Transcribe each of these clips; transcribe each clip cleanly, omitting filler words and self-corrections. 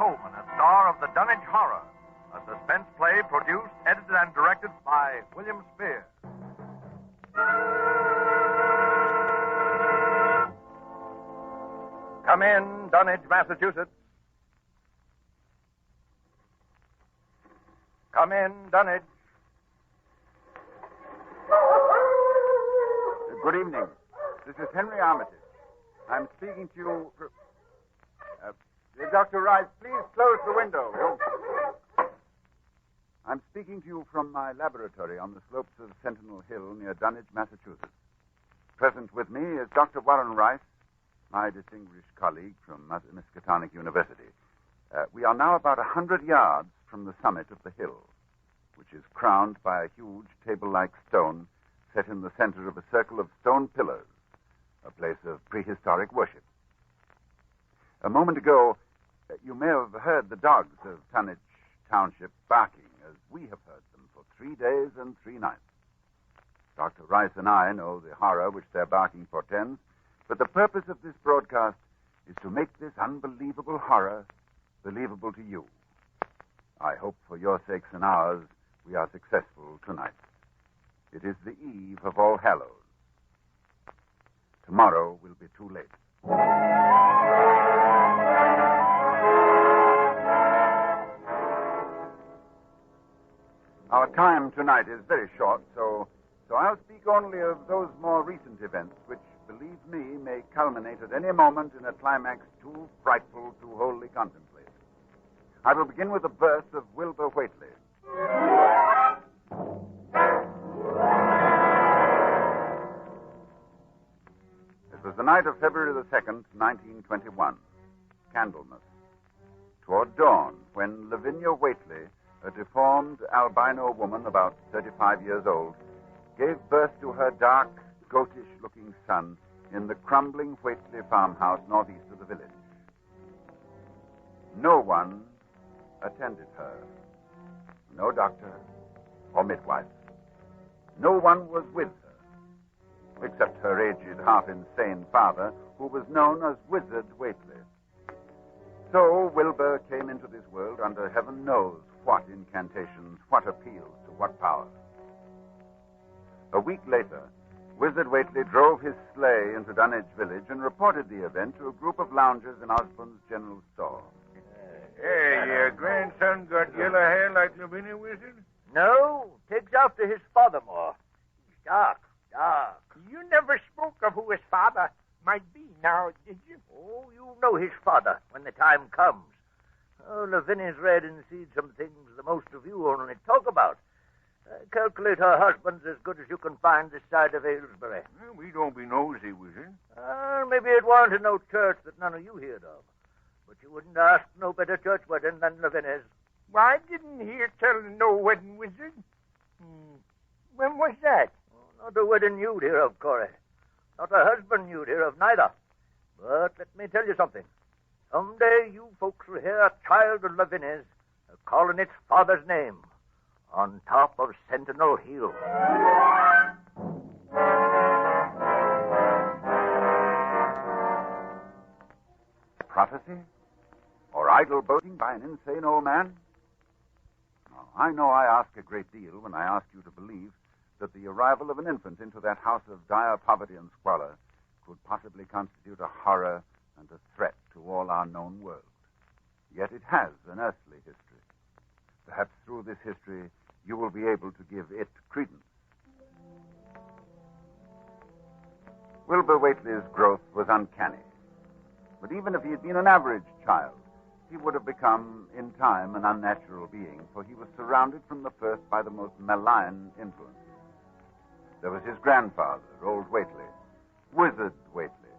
Coleman, a star of the Dunwhich Horror, a suspense play produced, edited, and directed by William Spear. Come in, Dunwich, Massachusetts. Come in, Dunwich. Good evening. This is Henry Armitage. I'm speaking to you... Dr. Rice, please close the window. I'm speaking to you from my laboratory on the slopes of Sentinel Hill near Dunwich, Massachusetts. Present with me is Dr. Warren Rice, my distinguished colleague from Miskatonic University. We are now about 100 yards from the summit of the hill, which is crowned by a huge table-like stone set in the center of a circle of stone pillars, a place of prehistoric worship. A moment ago, you may have heard the dogs of Dunwich Township barking, as we have heard them for 3 days and 3 nights. Dr. Rice and I know the horror which their barking portends, but the purpose of this broadcast is to make this unbelievable horror believable to you. I hope for your sakes and ours we are successful tonight. It is the eve of All Hallows. Tomorrow will be too late. Our time tonight is very short, so I'll speak only of those more recent events which, believe me, may culminate at any moment in a climax too frightful to wholly contemplate. I will begin with the birth of Wilbur Whately. It was the night of February the 2nd, 1921, Candlemas, toward dawn, when Lavinia Whately, a deformed albino woman about 35 years old, gave birth to her dark, goatish-looking son in the crumbling Whately farmhouse northeast of the village. No one attended her. No doctor or midwife. No one was with her, except her aged, half-insane father, who was known as Wizard Whately. So Wilbur came into this world under heaven knows what incantations, what appeals to what power. A week later, Wizard Whately drove his sleigh into Dunwich village and reported the event to a group of loungers in Osborne's general store. Hey, your grandson got yellow hair like Lavinia, Wizard? No, takes after his father more. He's dark. You never spoke of who his father might be now, did you? Oh, you know his father when the time comes. Oh, Lavinia's read and seen some things the most of you only talk about. Calculate her husband's as good as you can find this side of Aylesbury. Well, we don't be nosy, Wizard. Maybe it wanted no church that none of you heard of. But you wouldn't ask no better church wedding than Lavinia's. Why didn't hear tell no wedding, Wizard? When was that? Oh, not a wedding you'd hear of, Corey. Not a husband you'd hear of, neither. But let me tell you something. Someday you folks will hear a child of Lavinia's calling its father's name on top of Sentinel Hill. Prophecy? Or idle boasting by an insane old man? No, I know I ask a great deal when I ask you to believe that the arrival of an infant into that house of dire poverty and squalor could possibly constitute a horror and a threat to all our known world. Yet it has an earthly history. Perhaps through this history you will be able to give it credence. Wilbur Whately's growth was uncanny. But even if he had been an average child, he would have become, in time, an unnatural being, for he was surrounded from the first by the most malign influences. There was his grandfather, old Whately, Wizard Whately,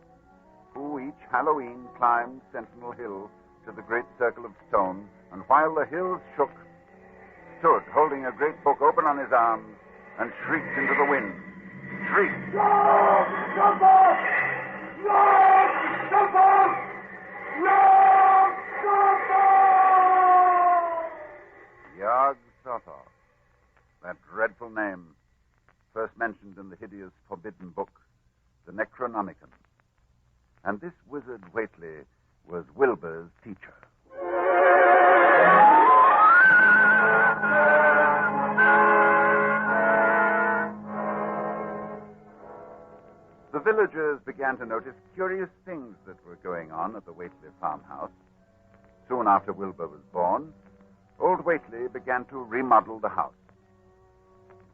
who each Halloween climbed Sentinel Hill to the great circle of stone, and while the hills shook, stood holding a great book open on his arms and shrieked into the wind. Shrieked. Yog-Sothoth, that dreadful name, first mentioned in the hideous forbidden book, the Necronomicon. And this Wizard Whately was Wilbur's teacher. villagers began to notice curious things that were going on at the Whately farmhouse. Soon after Wilbur was born, old Whately began to remodel the house.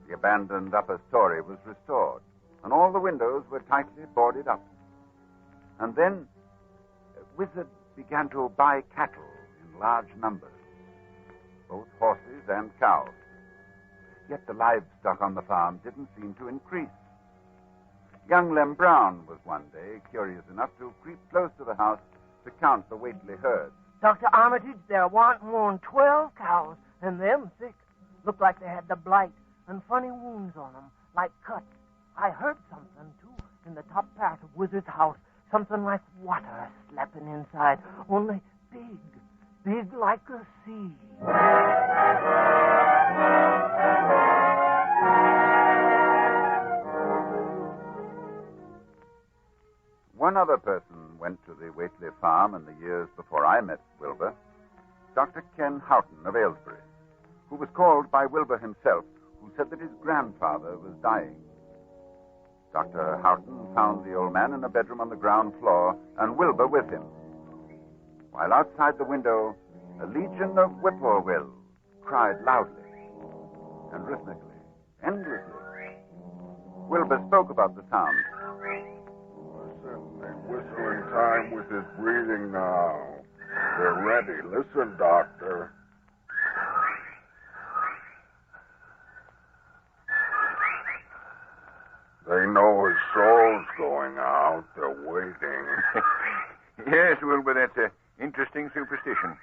The abandoned upper story was restored, and all the windows were tightly boarded up. And then, Wizard began to buy cattle in large numbers, both horses and cows. Yet the livestock on the farm didn't seem to increase. Young Lem Brown was one day curious enough to creep close to the house to count the Whately herd. Dr. Armitage, there warn't more than 12 cows, and them sick. Looked like they had the blight and funny wounds on them, like cuts. I heard something, too, in the top part of Wizard's house. Something like water slapping inside, only big like a sea. One other person went to the Whately farm in the years before I met Wilbur, Dr. Ken Houghton of Aylesbury, who was called by Wilbur himself, who said that his grandfather was dying. Dr. Houghton found the old man in a bedroom on the ground floor, and Wilbur with him. While outside the window, a legion of whippoorwills cried loudly and rhythmically, endlessly. Wilbur spoke about the sound. Listen, they whistle in time with his breathing now. They're ready. Listen, Doctor. They know his soul's going out. They're waiting. Yes, Wilbur, that's an interesting superstition.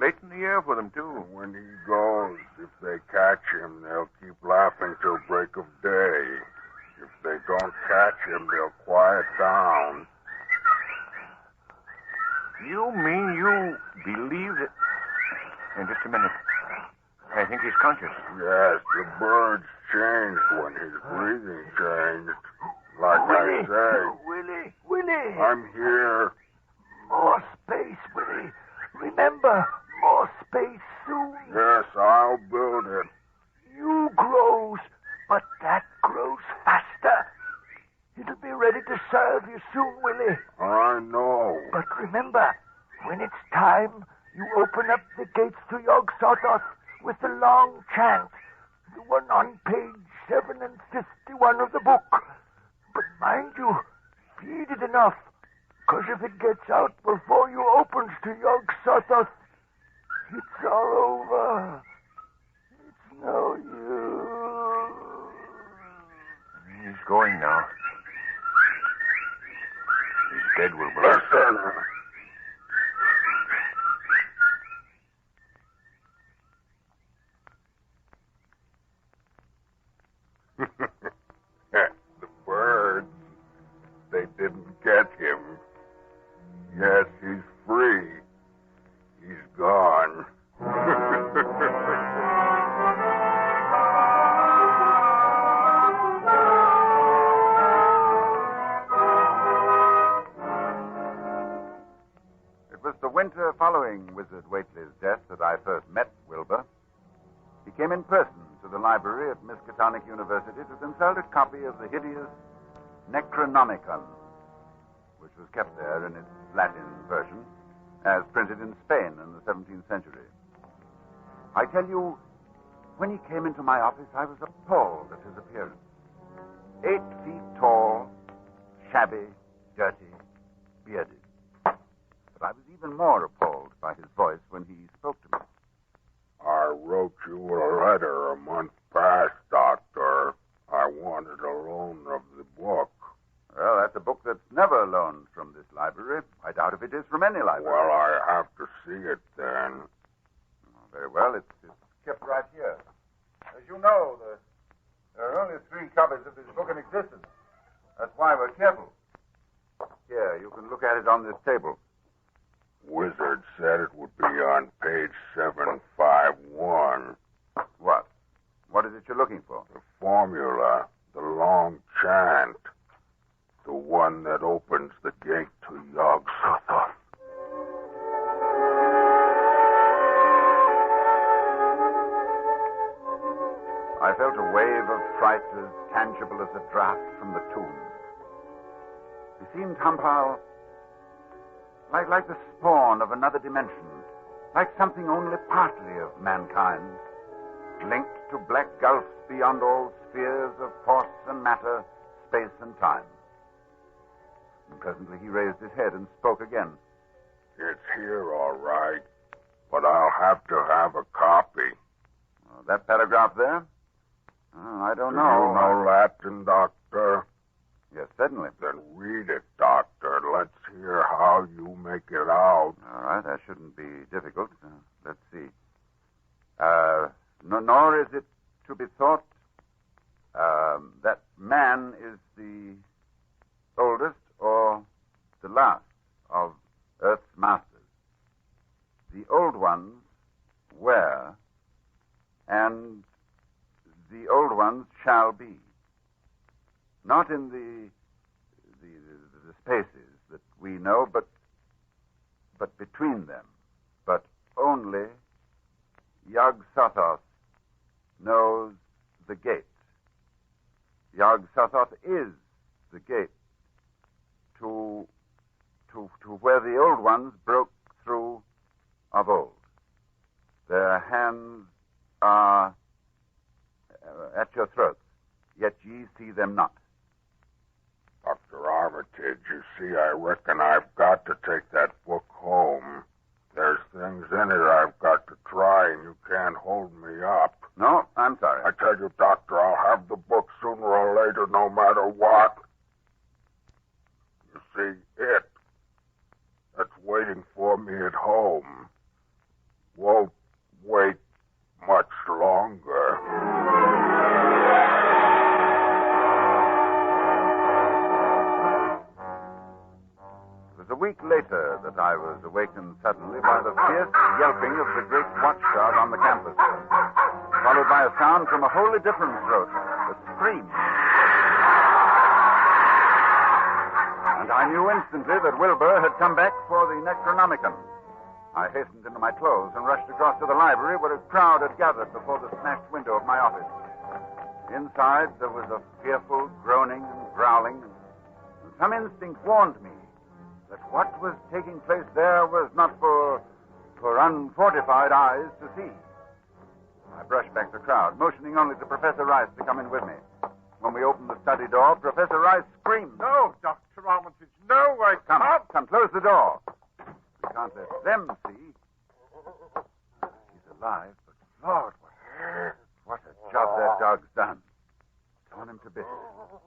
Late in the year for them, too. When he goes, if they catch him, they'll keep laughing till break of day. If they don't catch him, they'll quiet down. You mean you believe that... Just a minute. I think he's conscious. Yes, the birds changed when his breathing changed. Like I say. Willie! I'm here. More space, Willie. Remember, more space soon. Yes, I'll build it. You grows, but that grows faster. It'll be ready to serve you soon, Willie. I know. But remember, when it's time, you open up the gates to Yog Sothoth with the long chant, the one on page 751 of the book. But mind you, feed it enough, because if it gets out before you opens to Yog Sothoth, it's all over. It's no use. He's going now. He's dead, Wilbur. Listen. The birds, they didn't get him. Yes, he's free. He's gone. It was the winter following Wizard Whately's death that I first met Wilbur. He came in person to the library at Miskatonic University to consult a copy of the hideous Necronomicon, which was kept there in its Latin version, as printed in Spain in the 17th century. I tell you, when he came into my office, I was appalled at his appearance. 8 feet tall, shabby, dirty, bearded. But I was even more appalled by his voice when he spoke to me. I wrote you a letter a month past, Doctor. I wanted a loan of the book. Well, that's a book that's never loaned from this library. I doubt if it is from any library. Well, I have to see it then. Oh, very well. It's kept right here. As you know, there are only 3 copies of this book in existence. That's why we're careful. Here, you can look at it on this table. Wizard said it would be on page 751. What? What is it you're looking for? The formula, the long chant, the one that opens the gate to Yog Sothoth. I felt a wave of fright as tangible as a draft from the tomb. seemed somehow like the spawn of another dimension, like something only partly of mankind, linked to black gulfs beyond all spheres of force and matter, space and time. And presently he raised his head and spoke again. It's here, all right, but I'll have to have a copy. That paragraph there? I don't Do know. you know Latin, Doctor? Yes, certainly. Then read it, Doctor. Let's hear how you make it out. All right, that shouldn't be difficult. Let's see. Nor is it to be thought that man is the oldest or the last of Earth's masters. The old ones were, and the old ones shall be. Not in the spaces that we know, but between them. But only Yog-Sothoth knows the gate. Yog-Sothoth is the gate to where the old ones broke through of old. Their hands are at your throats, yet ye see them not. Dr. Armitage, you see, I reckon I've got to take that book home. There's things in it I've got to try, and you can't hold me up. No, I'm sorry. I tell you, Doctor, I'll have the book sooner or later, no matter what. You see, that's waiting for me at home won't wait much longer. It was a week later that I was awakened suddenly by the fierce yelping of the great watchdog on the campus, followed by a sound from a wholly different throat, a scream. And I knew instantly that Wilbur had come back for the Necronomicon. I hastened into my clothes and rushed across to the library where a crowd had gathered before the smashed window of my office. Inside, there was a fearful groaning and growling, and some instinct warned me that what was taking place there was not for unfortified eyes to see. I brushed back the crowd, motioning only to Professor Rice to come in with me. When we opened the study door, Professor Rice screamed. No, Dr. Armitage, no, I can't. Come, close the door. We can't let them see. He's alive, but Lord, what a job that dog's done. Torn him to bits. Oh,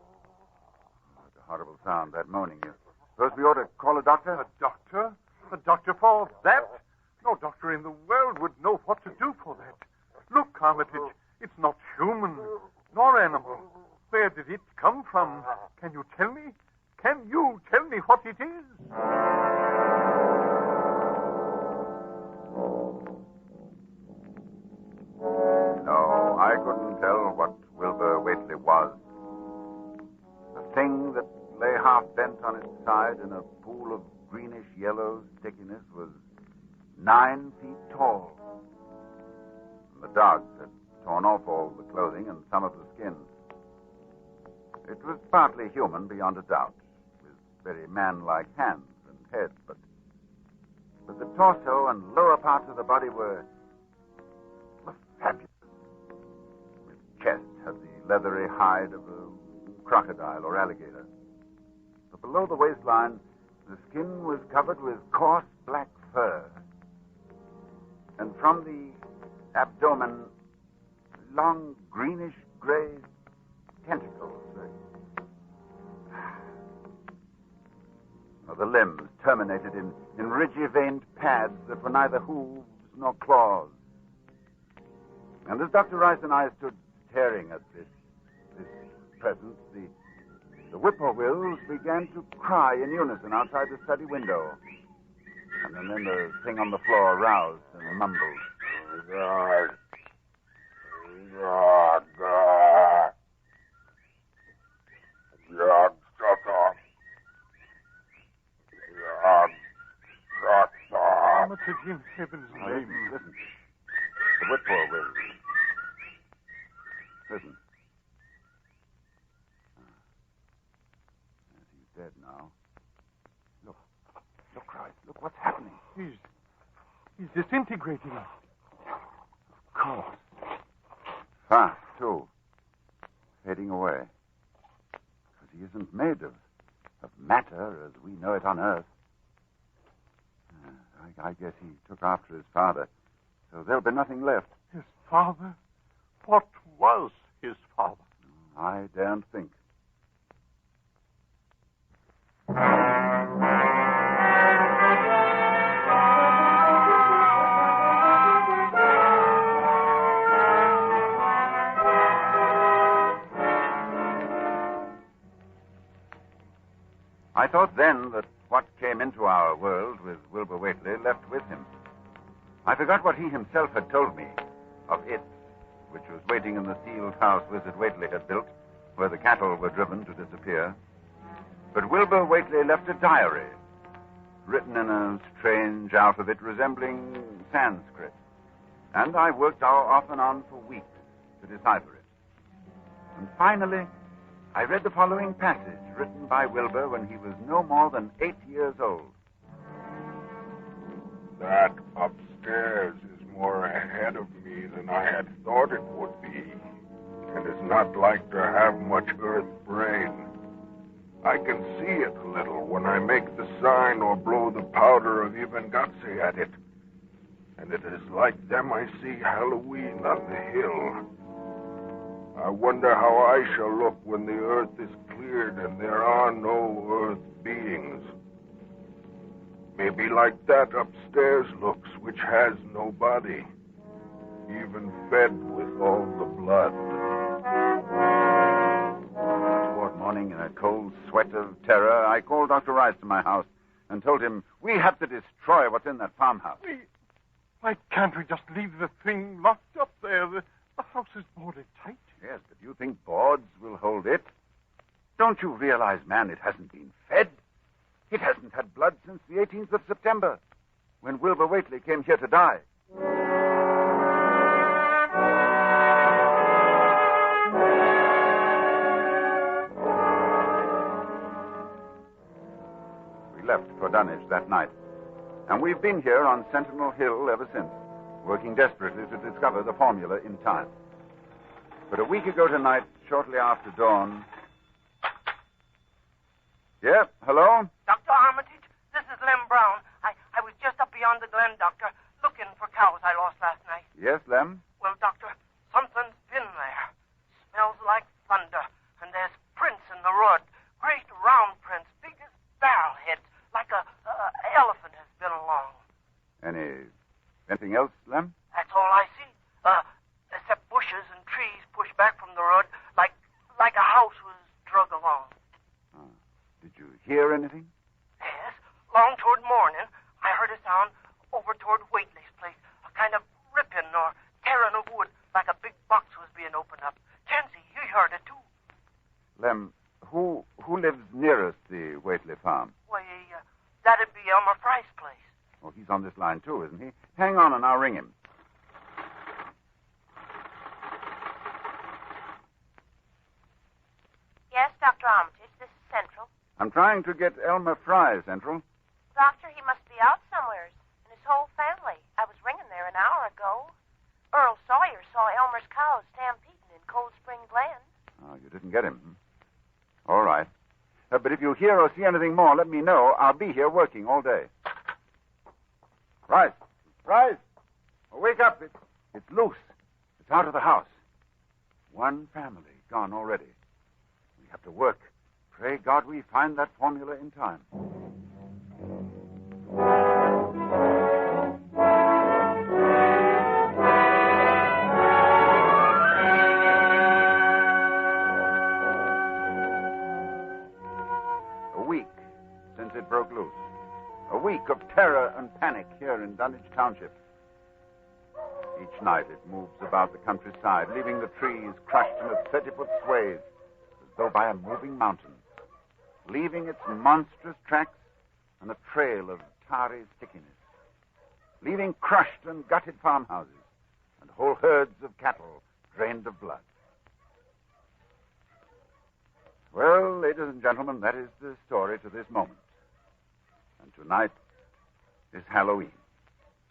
it's a horrible sound, that moaning. You suppose we ought to call a doctor? A doctor? A doctor for that? No doctor in the world would know what to do for that. Look, Armitage, it's not human, nor animal. Where did it come from? Can you tell me? Can you tell me what it is? No, I couldn't tell what Wilbur Whately was. The thing that lay half bent on its side in a pool of greenish-yellow stickiness was 9 feet tall. And the dogs had torn off all the clothing and some of the skin. It was partly human, beyond a doubt, with very man-like hands and head, but the torso and lower parts of the body were fabulous. Its chest had the leathery hide of a crocodile or alligator. But below the waistline, the skin was covered with coarse black fur. And from the abdomen, long greenish-gray tentacles. The limbs terminated in ridgy-veined pads that were neither hooves nor claws. And as Dr. Rice and I stood staring at this presence, the whippoorwills began to cry in unison outside the study window. And then the thing on the floor roused and mumbled. God. God. God. God, shut up. God, shut up. Armitage, in heaven's name. Listen. The whippoorwills. Listen. Yes, he's dead now. disintegrating us. Of course. Fast, too. Fading away. Because he isn't made of matter as we know it on Earth. I guess he took after his father, so there'll be nothing left. His father? What was his father? I daren't think. I thought then that what came into our world with Wilbur Whately left with him. I forgot what he himself had told me of it, which was waiting in the sealed house Wizard Whately had built, where the cattle were driven to disappear. But Wilbur Whately left a diary, written in a strange alphabet resembling Sanskrit, and I worked off and on for weeks to decipher it. And finally, I read the following passage written by Wilbur when he was no more than 8 years old. That upstairs is more ahead of me than I had thought it would be, and is not like to have much earth brain. I can see it a little when I make the sign or blow the powder of Ivengatse at it. And it is like them I see Halloween on the hill. I wonder how I shall look when the earth is cleared and there are no earth beings. Maybe like that upstairs looks, which has no body, even fed with all the blood. Toward morning, in a cold sweat of terror, I called Dr. Rice to my house and told him we have to destroy what's in that farmhouse. Why can't we just leave the thing locked up there? The house is boarded tight. Yes, but you think boards will hold it? Don't you realize, man, it hasn't been fed? It hasn't had blood since the 18th of September, when Wilbur Whately came here to die. We left for Dunwich that night, and we've been here on Sentinel Hill ever since, working desperately to discover the formula in time. But a week ago tonight, shortly after dawn... Yeah, hello? Dr. Armitage, this is Lem Brown. I was just up beyond the glen, Doctor, looking for cows I lost last night. Yes, Lem? Well, Doctor, something's been there. Smells like thunder, and there's prints in the road. Great round prints, big as barrel heads, like a elephant has been along. Anything else, Lem? That's all I see. Except bushes and trees pushed back from the road, like a house was drug along. Did you hear anything? Yes, long toward morning, I heard a sound over toward Whately's place, a kind of ripping or tearing of wood, like a big box was being opened up. Tansy, you heard it too. Lem, who lives nearest the Whately farm? Why, that'd be Elmer Fry's place. Oh, he's on this line too, isn't he? Hang on and I'll ring him. Yes, Dr. Armitage, this is Central. I'm trying to get Elmer Fry, Central. Doctor, he must be out somewheres, and his whole family. I was ringing there an hour ago. Earl Sawyer saw Elmer's cows stampeding in Cold Spring Glen. Oh, you didn't get him. All right. But if you hear or see anything more, let me know. I'll be here working all day. Rice! Oh, wake up. It's loose. It's out of the house. One family gone already. We have to work. Pray God we find that formula in time. A week since it broke loose. A week of terror and panic here in Dunwich Township. Each night it moves about the countryside, leaving the trees crushed in a 30-foot swathe, as though by a moving mountain, leaving its monstrous tracks on a trail of tarry stickiness, leaving crushed and gutted farmhouses and whole herds of cattle drained of blood. Well, ladies and gentlemen, that is the story to this moment. And tonight is Halloween.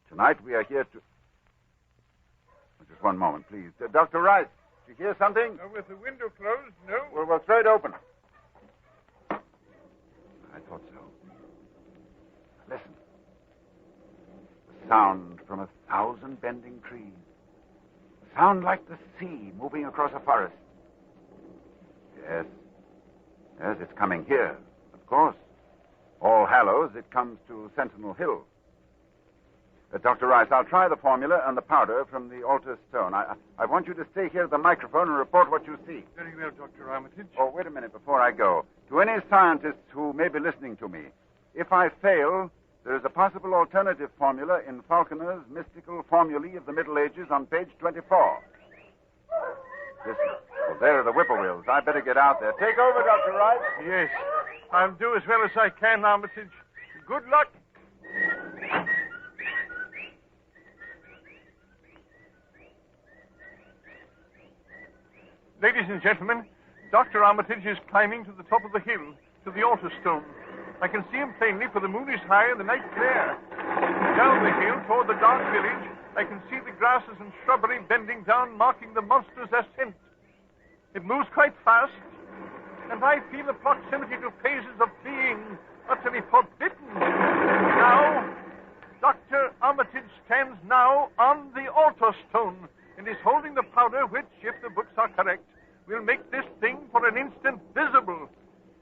Tonight we are here to... Just one moment, please. Dr. Rice, did you hear something? With the window closed, no. Well, we'll throw it open. I thought so. Listen. The sound from 1,000 bending trees. Sound like the sea moving across a forest. Yes. Yes, it's coming here. Of course. All Hallows, it comes to Sentinel Hill. Dr. Rice, I'll try the formula and the powder from the altar stone. I want you to stay here at the microphone and report what you see. Very well, Dr. Armitage. Oh, wait a minute before I go. To any scientists who may be listening to me, if I fail, there is a possible alternative formula in Falconer's Mystical Formulae of the Middle Ages on page 24. Listen. Well, there are the whippoorwills. I better get out there. Take over, Dr. Rice. Yes. I'll do as well as I can, Armitage. Good luck. Ladies and gentlemen, Dr. Armitage is climbing to the top of the hill, to the altar stone. I can see him plainly, for the moon is high and the night clear. Down the hill, toward the dark village, I can see the grasses and shrubbery bending down, marking the monster's ascent. It moves quite fast, and I feel the proximity to phases of being utterly forbidden. Now, Dr. Armitage stands now on the altar stone and is holding the powder which, if the books are correct, will make this thing for an instant visible.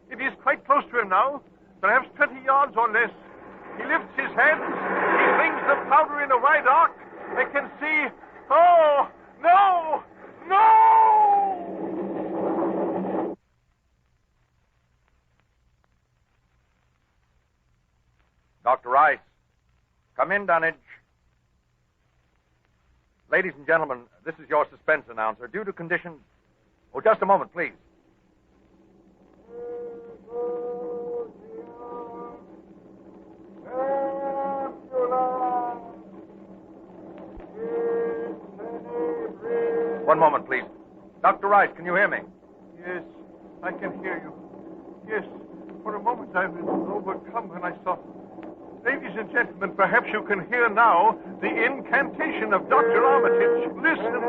It is quite close to him now, perhaps 20 yards or less. He lifts his hands. He rings the powder in a wide arc. I can see... Oh, no! No! Dr. Rice. Come in, Dunwich. Ladies and gentlemen, this is your suspense announcer. Due to conditions... Oh, just a moment, please. One moment, please. Dr. Rice, can you hear me? Yes, I can hear you. Yes, for a moment I was overcome when I saw... Ladies and gentlemen, perhaps you can hear now the incantation of Dr. Armitage. Listen.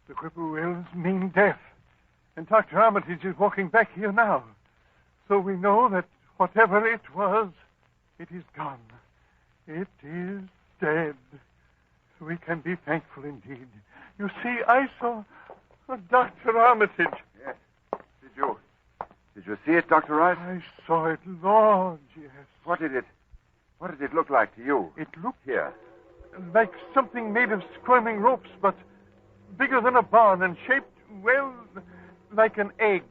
The whippoorwills mean death. And Dr. Armitage is walking back here now. So we know that whatever it was, it is gone. It is dead. We can be thankful indeed. You see, I saw Dr. Armitage. Yes. Did you see it, Dr. Rice? I saw it, Lord, yes. What did it look like to you? It looked Here. like something made of squirming ropes, but bigger than a barn and shaped, well, like an egg,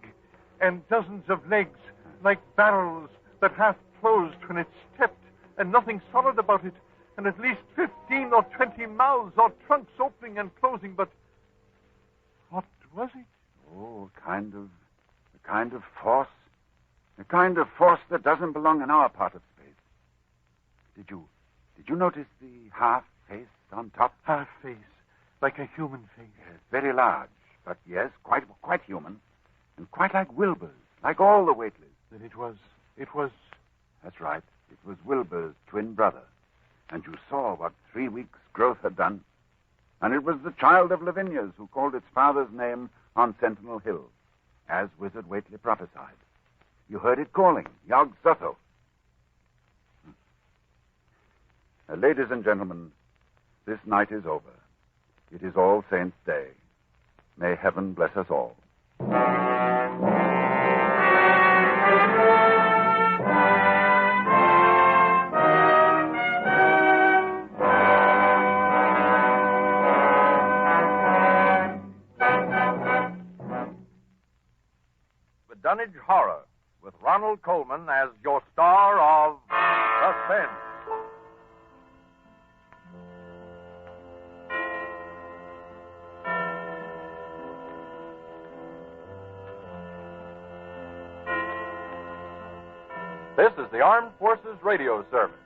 and dozens of legs, like barrels that half closed when it stepped, and nothing solid about it, and at least 15 or 20 mouths or trunks opening and closing, but what was it? Oh, a kind of force. A kind of force that doesn't belong in our part of space. Did you notice the half face on top? Half face. Like a human face. Yes, very large, but yes, quite human. And quite like Wilbur's, like all the Whateleys. Then it was... That's right. It was Wilbur's twin brother. And you saw what 3 weeks' growth had done. And it was the child of Lavinia's who called its father's name on Sentinel Hill, as Wizard Whately prophesied. You heard it calling, Yog Sotho. Ladies and gentlemen, this night is over. It is All Saints' Day. May heaven bless us all. Ronald Coleman as your star of Suspense. This is the Armed Forces Radio Service.